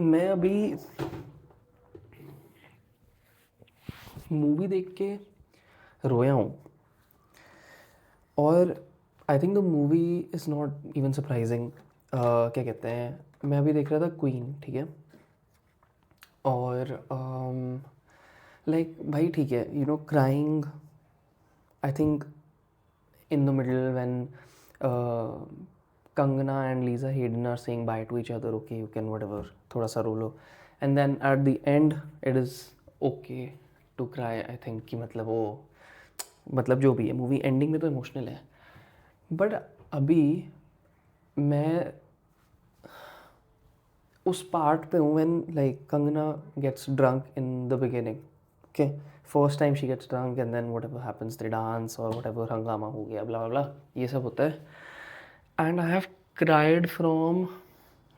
मैं अभी मूवी देख के रोया हूँ। और I think the movie is not even surprising. क्या कहते हैं, मैं अभी देख रहा था क्वीन, ठीक है। और लाइक भाई ठीक है, you know crying, I think in the middle when Kangana and Lisa Hayden are saying bye to each other, okay, you can whatever, थोड़ा सा रो लो, and then at the end it is okay to cry, I think कि मतलब वो, मतलब जो भी है movie ending में तो इमोशनल है। बट अभी मैं उस पार्ट पे हूँ when like Kangana gets drunk in the beginning, okay, first time she gets drunk and then whatever happens they dance और whatever हंगामा हो गया blah blah blah, ये सब होता है। And I have cried from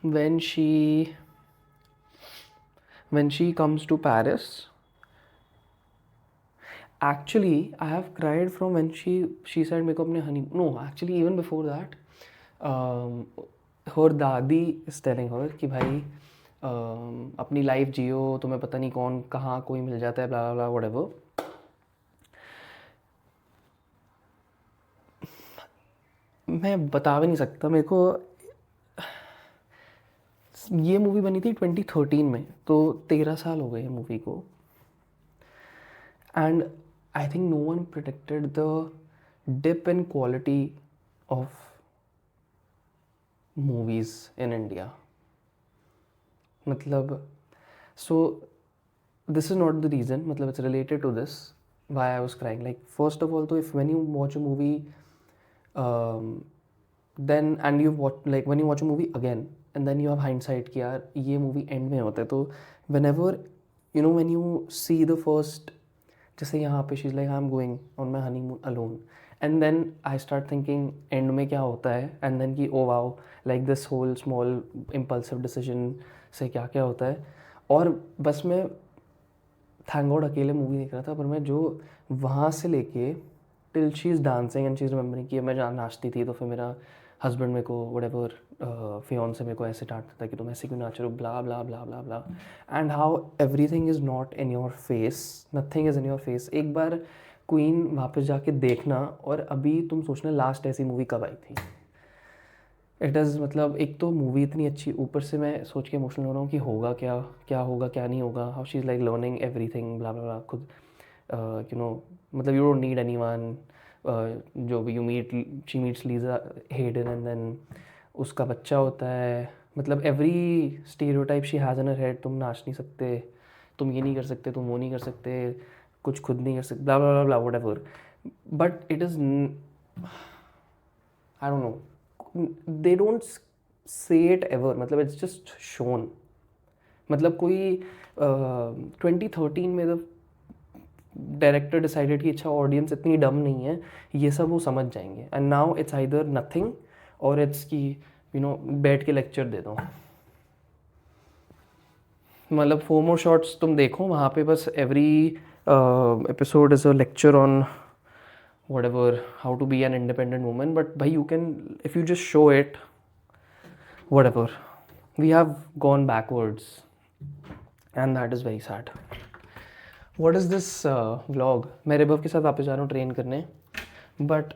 when she comes to Paris. Actually, I have cried from when she said मेरे को अपने honey, no, actually even before that, um, her दादी is telling her कि भाई अपनी लाइफ जियो, तुम्हें पता नहीं कौन कहाँ कोई मिल जाता है blah blah blah whatever। मैं बता भी नहीं सकता मेरे को। ये मूवी बनी थी 2013 में, तो 13 साल हो गए हैं मूवी को। And I think no one predicted the dip in quality of movies in India. मतलब, so this is not the reason, मतलब it's related to this why I was crying. Like first of all, तो if when you watch a movie, then and you watch, like when you watch a movie again and then you have hindsight कि यार ये movie end में होता है, तो whenever, you know, when you see the first, जैसे यहाँ पे she's like I am going on my honeymoon alone, and then I start thinking and में क्या होता है, एंड देन कि oh wow, like this whole small impulsive decision से क्या क्या होता है। और बस मैं थैंक गॉड अकेले मूवी देख रहा था, पर मैं जो वहाँ से लेके till she is dancing and she is remembering कि मैं जहाँ नाचती थी तो फिर मेरा हस्बैंड मेरे को वटेवर फियोन मेरे को ऐसे डांटता था कि तुम ऐसे क्यों नाच रहे हो, blah blah blah blah blah, and how everything is not in your face, nothing is in your face. एक बार क्वीन वापस जाके देखना, और अभी तुम सोचना लास्ट ऐसी मूवी कब आई थी। इट इज़ मतलब एक तो मूवी इतनी अच्छी, ऊपर से मैं सोच के इमोशनल हो रहा हूँ कि होगा क्या, क्या होगा क्या नहीं होगा, how she is like learning everything blah blah blah खुद, यू नो, मतलब यू डोंट नीड एनीवन। जो भी you meet, she meets Lisa Hayden and then उसका बच्चा होता है, मतलब every stereotype she has in her head, तुम नाच नहीं सकते, तुम ये नहीं कर सकते, तुम वो नहीं कर सकते, कुछ खुद नहीं कर सकते, blah blah blah whatever. But it is, I don't know, they don't say it ever, मतलब इट्स जस्ट शोन। मतलब कोई 2013 में जब डायरेक्टर डिसाइडेड कि अच्छा ऑडियंस इतनी डम नहीं है, ये सब वो समझ जाएंगे, and now it's either nothing और इट्स की, यू नो, बैठ के लेक्चर दे दो। मतलब फोर मोर शॉट्स तुम देखो वहाँ पे, बस every episode is a lecture on whatever, how to be an independent woman, but bhai you can, if you just show it, whatever, we have gone backwards and that is very sad. What is this vlog? मैं रिबव के साथ वापस जा रहा हूँ train करने, but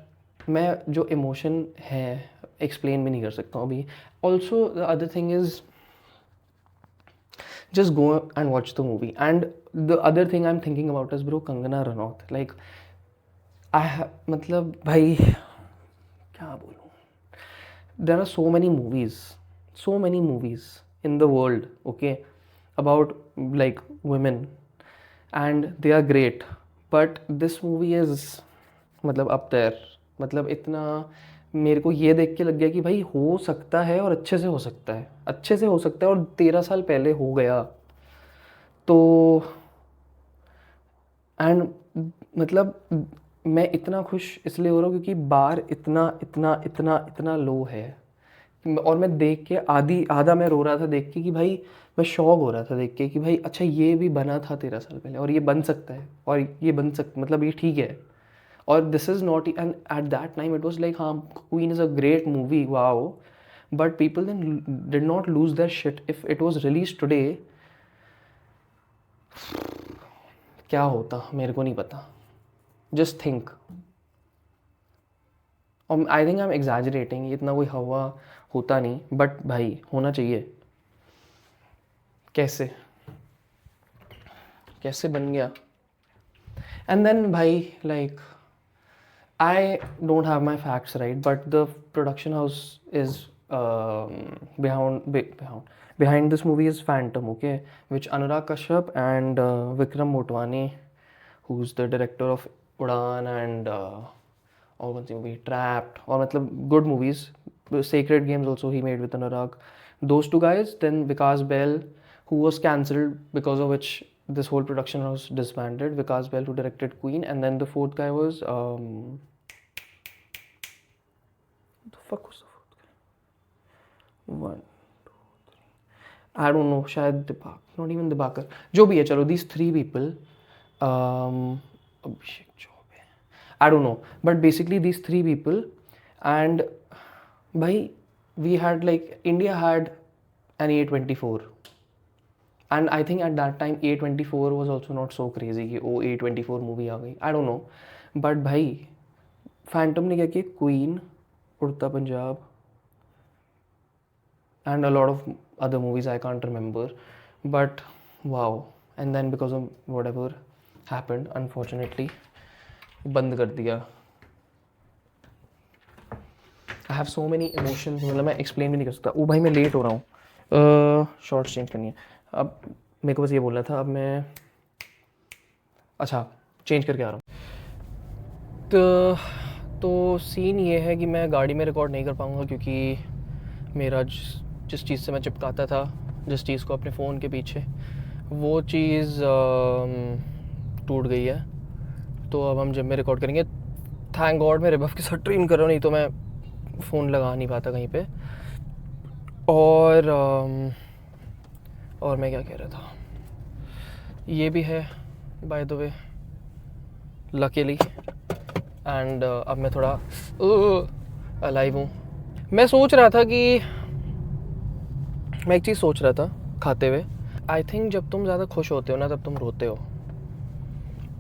मैं जो इमोशन है एक्सप्लेन भी नहीं कर सकता हूँ अभी। Also the other thing is just go and watch the movie, and the other thing I'm thinking about is bro Kangana Ranaut, like मतलब भाई क्या बोलूँ, there are so many movies in the world, okay, about like women, and they are great, but this movie is मतलब up there, मतलब इतना मेरे को ये देख के लग गया कि भाई हो सकता है और अच्छे से हो सकता है, अच्छे से हो सकता है, और 13 साल पहले हो गया तो। एंड मतलब मैं इतना खुश इसलिए हो रहा हूँ क्योंकि बार इतना इतना इतना इतना लो है, और मैं देख के आधी आधा मैं रो रहा था देख के कि भाई, मैं शॉक हो रहा था देख के कि भाई अच्छा ये भी बना था 13 साल पहले, और ये बन सकता है, और ये बन सकता, मतलब ये ठीक है। और this is not, and at that time it was like हाँ Queen is a great movie wow, but people then did not lose their shit. If it was released today, क्या होता मेरे को नहीं पता. Just think. I think I am exaggerating, इतना कोई हवा होता नहीं, बट भाई होना चाहिए. कैसे कैसे बन गया. एंड देन भाई like I don't have my facts right, but the production house is behind this movie is Phantom, okay, which Anurag Kashyap and Vikram Motwani, who's the director of Udaan and और कौन सी movie, Trapped, और मतलब good movies. Sacred Games also he made with Anurag. Those two guys. Then Vikas Bell, who was cancelled, because of which this whole production was disbanded. Vikas Bell, who directed Queen. And then the fourth guy was what the fuck was the fourth guy? 1, 2, 3, I don't know, शायद दिबाक, not even Dibakar, जो भी है, चलो these three people, Abhishek Choubey, I don't know, but basically these three people. And भाई we had like, India had an A24, and I think at that time A24 was also not so crazy कि ओ A24 movie आ गई, I don't know, but भाई Phantom ने क्या किया, Queen, उड़ता Punjab, and a lot of other movies I can't remember, but wow. And then because of whatever happened, unfortunately बंद कर दिया. I have so many emotions, मतलब मैं explain भी नहीं कर सकता. ओ भाई मैं लेट हो रहा हूँ, शॉर्ट्स चेंज करनी है. अब मेरे को बस ये बोलना था, अब मैं अच्छा चेंज करके आ रहा हूँ. तो सीन ये है कि मैं गाड़ी में रिकॉर्ड नहीं कर पाऊँगा, क्योंकि मेरा जिस चीज़ से मैं चिपकाता था, जिस चीज़ को अपने फ़ोन के पीछे, वो चीज़ टूट गई है. तो अब हम जब में रिकॉर्ड करेंगे, थैंक गॉड मैं रिबफ के साथ ट्रेन कर रहा हूँ, नहीं तो मैं फ़ोन लगा नहीं पाता कहीं पे. और मैं क्या कह रहा था, ये भी है by the way luckily. And अब मैं थोड़ा अलाइव हूँ. मैं सोच रहा था कि मैं एक चीज़ सोच रहा था खाते हुए. आई थिंक जब तुम ज़्यादा खुश होते हो ना, तब तुम रोते हो.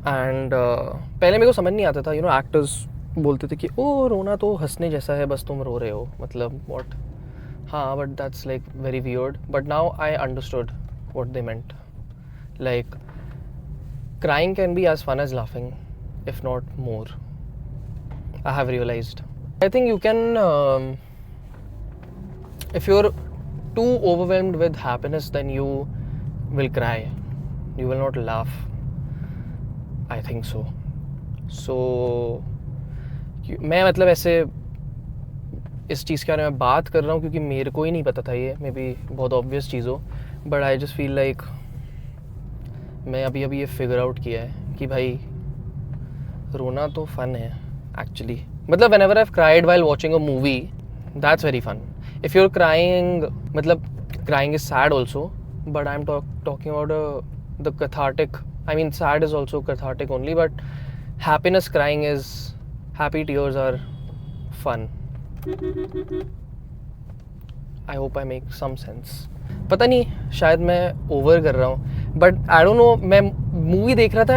एंड पहले मेरे को समझ नहीं आता था, एक्टर्स बोलते थे कि ओ रोना तो हंसने जैसा है, बस तुम रो रहे हो, मतलब व्हाट. हाँ, but that's like very weird. But now I understood what they meant. Like crying can be as fun as laughing, if not more. I have realized. I think you can, if you're too overwhelmed with happiness, then you will cry. You will not laugh. I think so. So, मैं मतलब ऐसे इस चीज़ के बारे में बात कर रहा हूँ क्योंकि मेरे को ही नहीं पता था ये, मे बी बहुत ऑब्वियस चीज़ हो, but I just feel like मैं अभी ये फिगर आउट किया है कि भाई रोना तो फन है एक्चुअली. मतलब whenever I've cried while watching a movie, that's very fun. If you're crying, मतलब crying is sad also, but I'm talking about the cathartic. I mean, sad is also cathartic only, but happiness crying is, happy tears are fun. I hope I make some sense. पता नहीं, शायद मैं over कर रहा हूँ, but I don't know. मैं movie देख रहा था,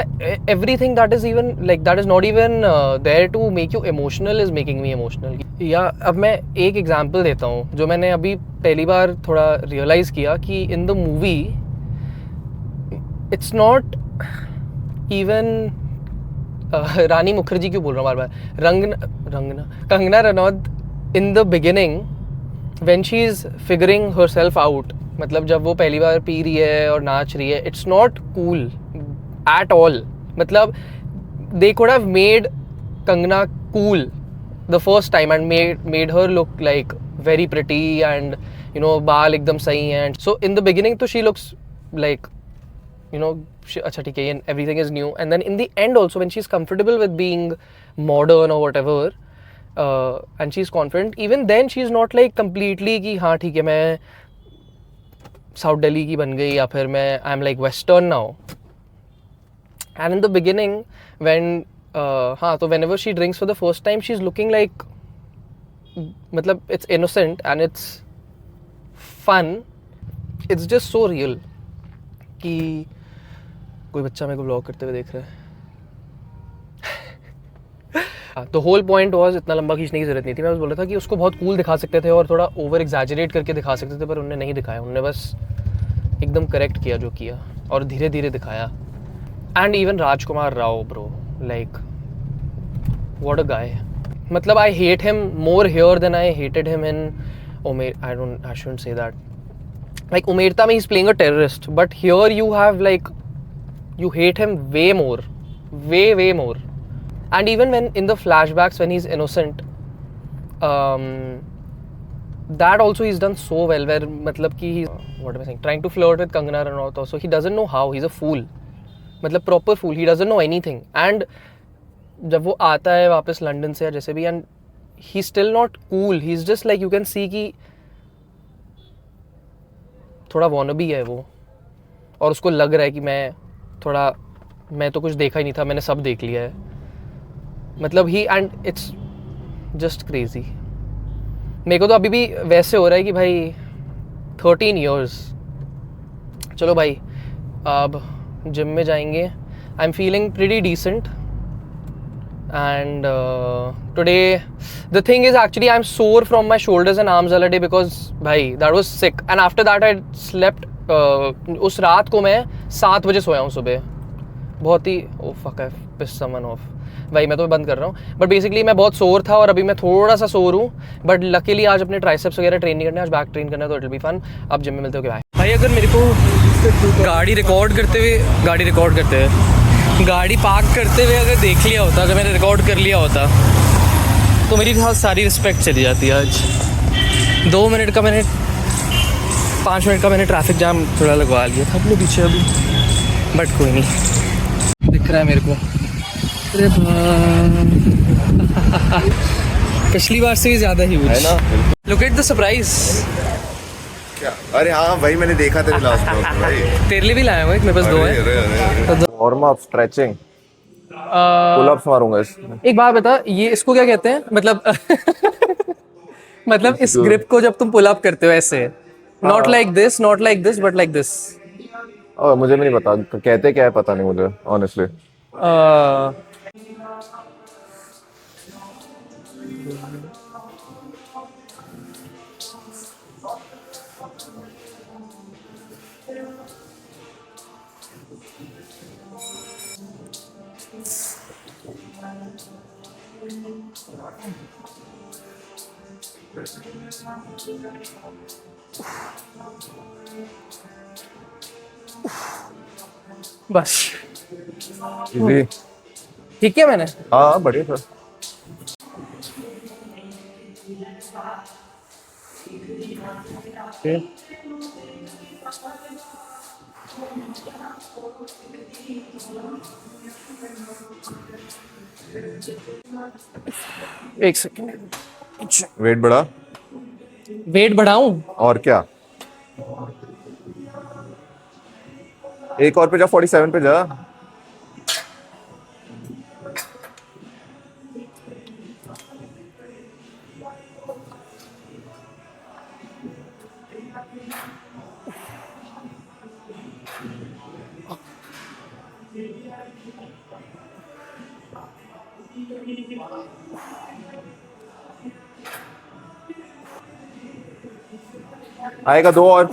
everything that is even like that is not even there to make you emotional is making me emotional. या अब मैं एक एग्जांपल देता हूँ जो मैंने अभी पहली बार थोड़ा रियलाइज़ किया कि in the movie it's not even Rani Mukherjee क्यों बोल रहा हूँ बार बार, Kangana Ranaut in the beginning when she is figuring herself out, मतलब जब वो पहली बार पी रही है और नाच रही है, it's not cool at all. मतलब they could have made Kangana cool the first time and made her look like very pretty and बाल एकदम सही हैं. So in the beginning तो she looks like अच्छा ठीक है, everything is new, and then in the end also when she's comfortable with being modern or whatever, and she's confident, even then she's not like completely कि हाँ ठीक है मैं south Delhi की बन गई या फिर मैं I am like western now. And in the beginning when हाँ तो whenever she drinks for the first time she's looking like मतलब it's innocent and it's fun, it's just so real कि कोई बच्चा मेरे को ब्लॉग करते हुए देख रहा है। तो होल पॉइंट वाज इतना लंबा खींचने की जरूरत नहीं थी। मैं बस बोल रहा था कि उसको बहुत कूल दिखा सकते थे और थोड़ा ओवर एग्जैजरेट करके दिखा सकते थे, पर उन्होंने नहीं दिखाया। उन्होंने बस एकदम करेक्ट किया जो किया और धीरे धीरे दिखाया। And even Rajkummar Rao bro, like what a guy. मतलब I hate him more here then I hated him in I shouldn't say that. Like Umerta mein he's playing a terrorist, but here you have like, you hate him way more, way more. And even when in the flashbacks when he's innocent, that also he's done so well, where matlab ki he's what am I saying, trying to flirt with Kangana Ranaut also. He doesn't know how, he's a fool, matlab proper fool, he doesn't know anything. And जब वो आता है वापस London से या जैसे भी, and he still not cool, he is just like you can see कि थोड़ा वॉनबी है वो, और उसको लग रहा है कि मैं तो कुछ देखा ही नहीं था, मैंने सब देख लिया है। मतलब ही, एंड इट्स जस्ट क्रेजी। मेरे को तो अभी भी वैसे हो रहा है कि भाई 13 years, चलो भाई अब जिम में जाएंगे। I am feeling pretty decent and today the thing is actually I'm sore from my shoulders and arms all day because bhai that was sick, and after that I slept उस रात को मैं 7 बजे सोया हूँ सुबह, बहुत ही oh fuck I pissed someone off भाई, मैं तो बंद कर रहा हूँ। बट बेसिकली मैं बहुत सोर था और अभी मैं थोड़ा सा सोर हूँ, बट लकीली आज अपने ट्राइसेप्स वगैरह ट्रेन नहीं करना है, आज बैक ट्रेन करना है, तो इट विल बी फन। अब जिम में मिलते हो कि भाई अगर मेरे को गाड़ी रिकॉर्ड करते हुए गाड़ी पार्क करते हुए अगर देख लिया होता, अगर मैंने रिकॉर्ड कर लिया होता, तो मेरी सारी रिस्पेक्ट चली जाती है। आज 2 मिनट का मैंने 5 मिनट का मैंने ट्रैफिक जाम थोड़ा लगवा लिया था अपने पीछे अभी, बट कोई नहीं, दिख रहा है मेरे को। अरे पिछली बार से भी ज़्यादा ही है ना। Look at the surprise. क्या? अरे हाँ भाई, मैंने देखा तेरे लास्ट ब्लॉग में भाई। तेरे लिए भी लाया हूँ एक, मेरे पास 2 है। Warm up, stretching, pull ups मारूंगा इसमें। एक बात बता, ये इसको क्या कहते हैं? मतलब मतलब इस ग्रिप को जब तुम पुल अप करते हो ऐसे, not like this but like this. मुझे भी नहीं पता कहते क्या है, पता नहीं मुझे ऑनेस्टली। बस जी ठीक है मैंने। हाँ बढ़िया था। एक सेकंड, वेट बढ़ा, वेट बढ़ाऊं? और क्या, एक और पे जा, 47 पे जा। आएगा 2 और।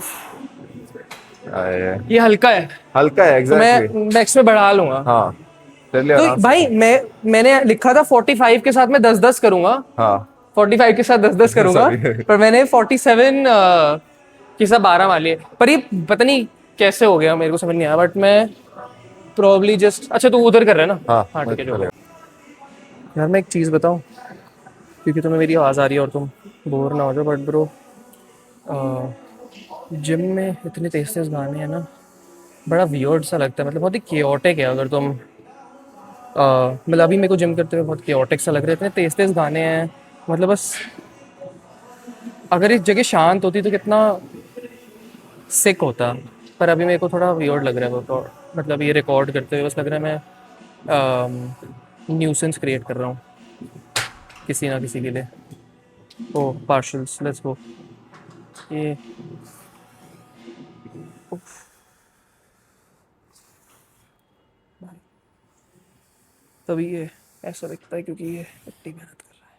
ये हल्का है, है तो मैं एग्जैक्टली। नेक्स्ट में बढ़ा लूंगा। हाँ चल लिया तो आराम से। भाई मैंने लिखा था 45 के साथ मैं 10-10 करूंगा। हाँ 45 के साथ 10-10 करूंगा, Sorry. पर मैंने 47 के साथ 12 वाली है। पर ये पता नहीं कैसे हो गया, मेरे को समझ नहीं आया, बट मैं प्रोबब्ली जस्ट, अच्छा तू उधर कर रहा है ना? हाँ ठीक है जो। यार मैं एक चीज़ बताऊं, क्योंकि तुम्हें मेरी आवाज़ आ रही है और तुम बोर ना हो जाओ, बट ब्रो जिम में इतने तेज तेज गाने हैं ना, बड़ा वियर्ड सा लगता है। मतलब बहुत ही केओटिक है। अगर तुम मतलब अभी मेरे को जिम करते हुए बहुत केओटिक सा लग रहा है, इतने तेज तेज गाने हैं। मतलब बस अगर इस जगह शांत होती तो कितना सिक होता, पर अभी मेरे को थोड़ा वियर्ड लग रहा है वो तो। मतलब ये रिकॉर्ड करते हुए बस लग रहा है मैं न्यूसेंस क्रिएट कर रहा हूँ किसी ना किसी के लिए। ओ पार्शल्स, लेट्स गो। ये तभी ये ऐसा लगता है क्योंकि ये इतनी मेहनत कर रहा है।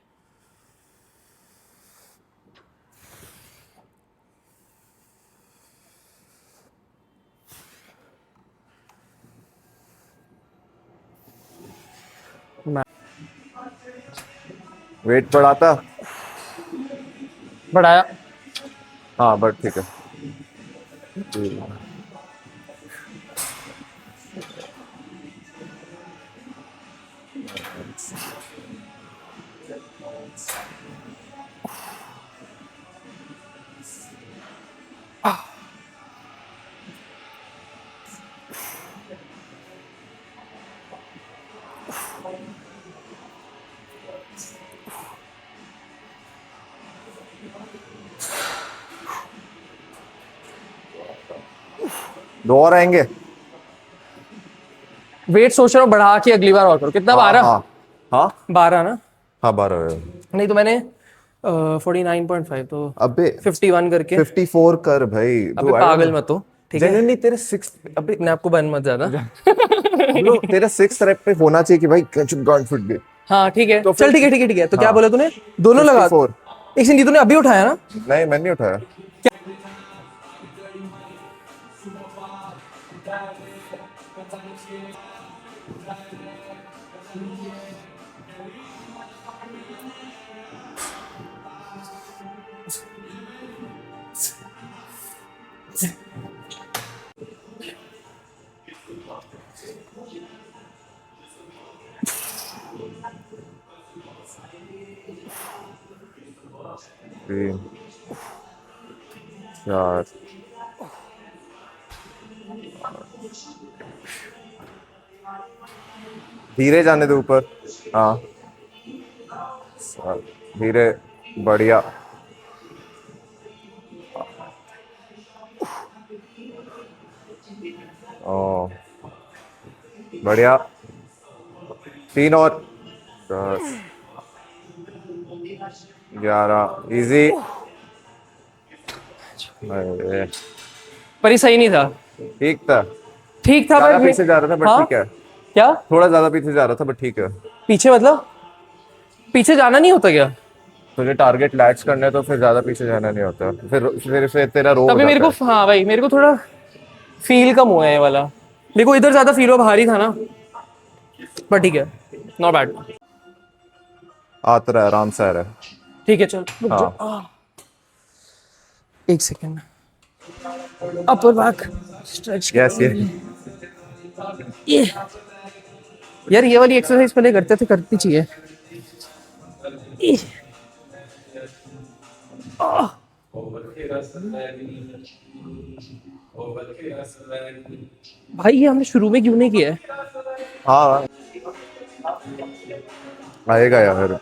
वेट बढ़ाता। बढ़ाया। हाँ बट ठीक है। दो और आएंगे। वेट सोच रहा हूँ बढ़ा के अगली बार और करो। कितना? हाँ 12? हाँ हाँ 12 ना? हाँ 12। नहीं तो मैंने 49.5 तो अबे 51 करके। 54 कर भाई। अबे पागल मत हो, ठीक है? जेन्युइनली तेरे 6 अबे अपने आप को बन मत ज्यादा। ब्रो तेरा 6th रैप पे होना चाहिए कि भाई कैच गार्ड फिट गए। हाँ ठीक है, तो फिर- चल ठीक है ठीक है ठीक है। तो क्या हाँ। बोला तूने? दोनों लगा। 54। एक सेकंड, तूने अभी उठाया ना? नहीं मैंने नहीं उठाया। तीन, चार, धीरे जाने दे ऊपर। हाँ धीरे, बढ़िया। ओ बढ़िया। 3 और 10, 11 इजी। पर ये सही नहीं था। ठीक था। ठीक था ज्यादा पर पीछे जा रहा था बट हाँ? ठीक है। क्या थोड़ा ज्यादा पीछे जा रहा था बट ठीक है। पीछे मतलब? पीछे जाना नहीं होता क्या? तुझे टारगेट लैच करना है तो फिर ज्यादा पीछे जाना नहीं होता। फिर तेरा रो हो तभी मेरे जाता को, है। हाँ भाई, मेरे को थोड़ा फील कम हुआ है ये वाला। मेरे को इधर ज्यादा फील हुआ, भारी था ना। पर ठीक है, नॉट बैड। आता रहा आराम से आ रहा है। ठीक है चल रुक जा। हाँ एक second. Upper back stretch yes ये ये यार, ये वाली एक्सरसाइज पहले करते थे, करनी चाहिए। ये। आह। भाई ये हमने शुरू में क्यों नहीं किया है? हाँ आएगा यार।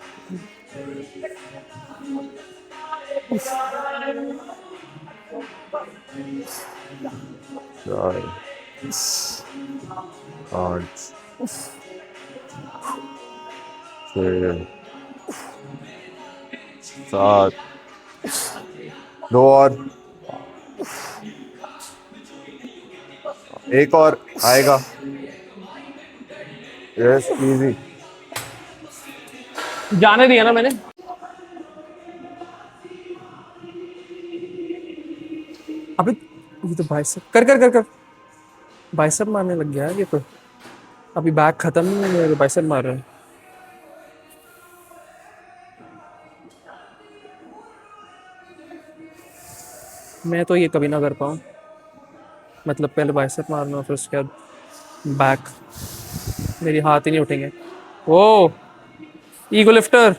चार, 5, 6, 7, 2 और एक और आएगा। Yes easy. जाने दिया ना मैंने। अबे ये तो बाइसेप कर कर कर कर बाइसेप मारने लग गया है ये तो। अभी बैक खत्म नहीं हुआ है, बाइसेप मार रहा है। मैं तो ये कभी ना कर पाऊँ। मतलब पहले बाइसेप मारना फिर उसके बाद बैक। मेरे हाथ ही नहीं उठेंगे। ओ ईगो लिफ्टर।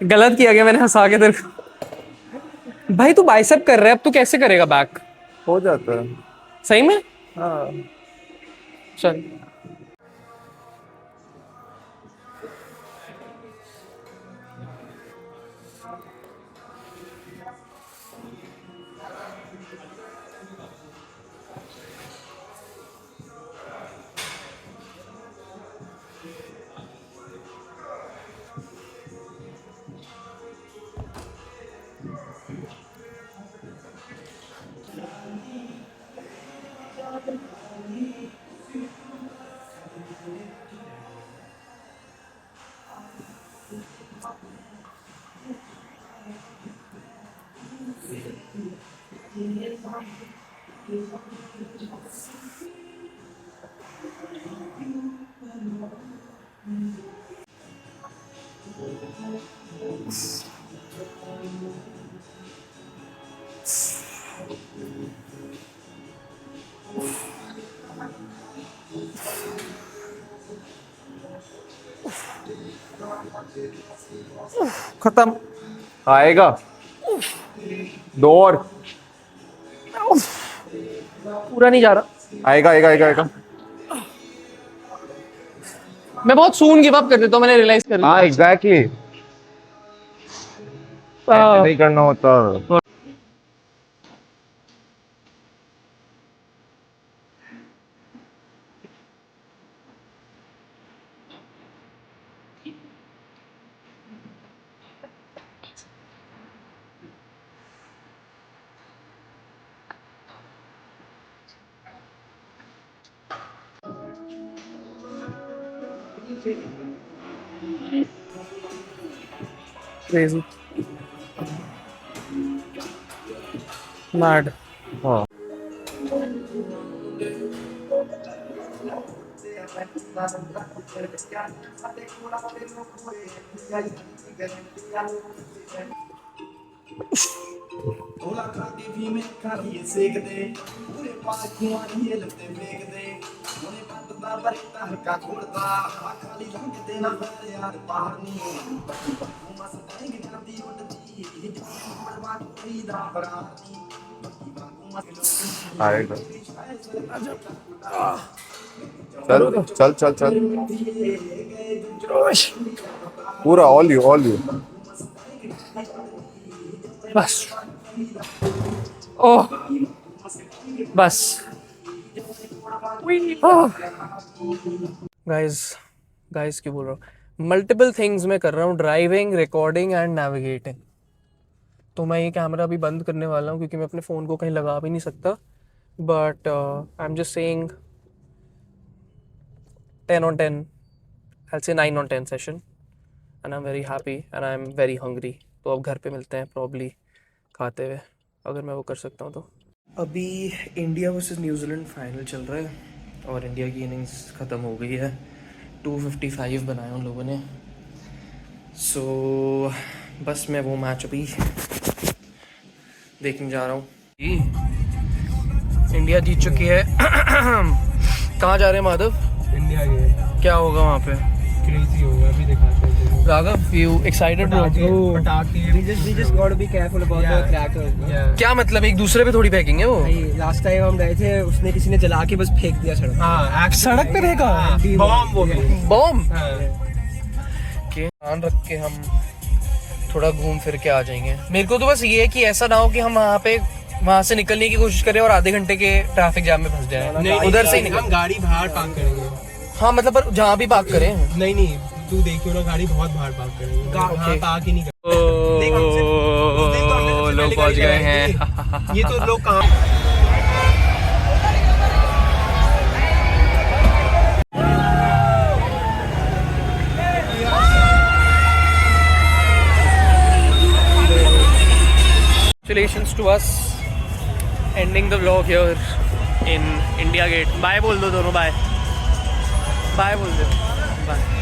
गलत किया गया मैंने, हंसा के तेरे को। भाई तू बाइसेप कर रहा है, अब तू कैसे करेगा बैक? हो जाता है। सही में? हाँ चल। खत्म। आएगा 2 और। पूरा नहीं जा रहा। आएगा आएगा आएगा आएगा। मैं बहुत सून गिव अप कर देता हूँ, मैंने रियलाइज कर लिया। हाँ एग्जैक्टली, ऐसे नहीं करना होता। Crazy. Mad. हाँ थोड़ा खाके भी मैं खाइए सेक दे पूरे पास कुआं लगते फेंक दे मोने पत्ता बरता हल्का खोड़ता खाली रंग देना पर यार पानी मस देंगे नदी उड़ती बड़वा कोई दा परानी आएगा। चल चल चल चल पूरा ऑल यू बस। ओह बस। गाइस क्यों बोल रहा हूँ, मल्टीपल थिंग्स मैं कर रहा हूँ, ड्राइविंग, रिकॉर्डिंग एंड नेविगेटिंग। तो मैं ये कैमरा भी बंद करने वाला हूँ क्योंकि मैं अपने फ़ोन को कहीं लगा भी नहीं सकता। But I am just saying 10 on 10, I'll say 9 on 10 session and I'm very happy and I'm very hungry. तो अब घर पे मिलते हैं प्रॉब्ली खाते हुए, अगर मैं वो कर सकता हूँ तो। अभी इंडिया वर्सेस न्यूजीलैंड फाइनल चल रहा है और इंडिया की इनिंग्स ख़त्म हो गई है। 255 बनाए उन लोगों ने। सो बस मैं वो मैच अभी देखने जा रहा हूँ। इंडिया जीत चुकी है। कहाँ जा रहे हैं माधव? इंडिया के क्या होगा वहाँ पे? क्रेजी होगा, अभी दिखाते हैं। Raghav, you excited bro? We just got to be careful about the crackers. Yeah. क्या मतलब एक दूसरे पे थोड़ी फेंकेंगे है वो? लास्ट टाइम हम गए थे, उसने किसी ने जला के बस फेंक दिया सड़क। हाँ, सड़क पे फेंका बॉम्ब वो भी। बॉम्ब? के ध्यान रख के हम थोड़ा घूम फिर के आ जाएंगे। मेरे को तो बस ये है कि ऐसा ना हो कि हम वहाँ से निकलने की कोशिश करें और आधे घंटे के ट्रैफिक जाम में फंस जाए। उधर से ही निकल, हम गाड़ी बाहर पार्क करेंगे। हाँ मतलब पर जहाँ भी पार्क करें। नहीं तू देखियो ना, गाड़ी बहुत बाहर पार्क करेंगे, वहाँ पार्क ही नहीं करेंगे। लोग पहुँच गए हैं। ये तो लोग कहाँ Congratulations to us ending the vlog here in India Gate. Bye बोल दो दोनों, बाय बोल दो, बाय।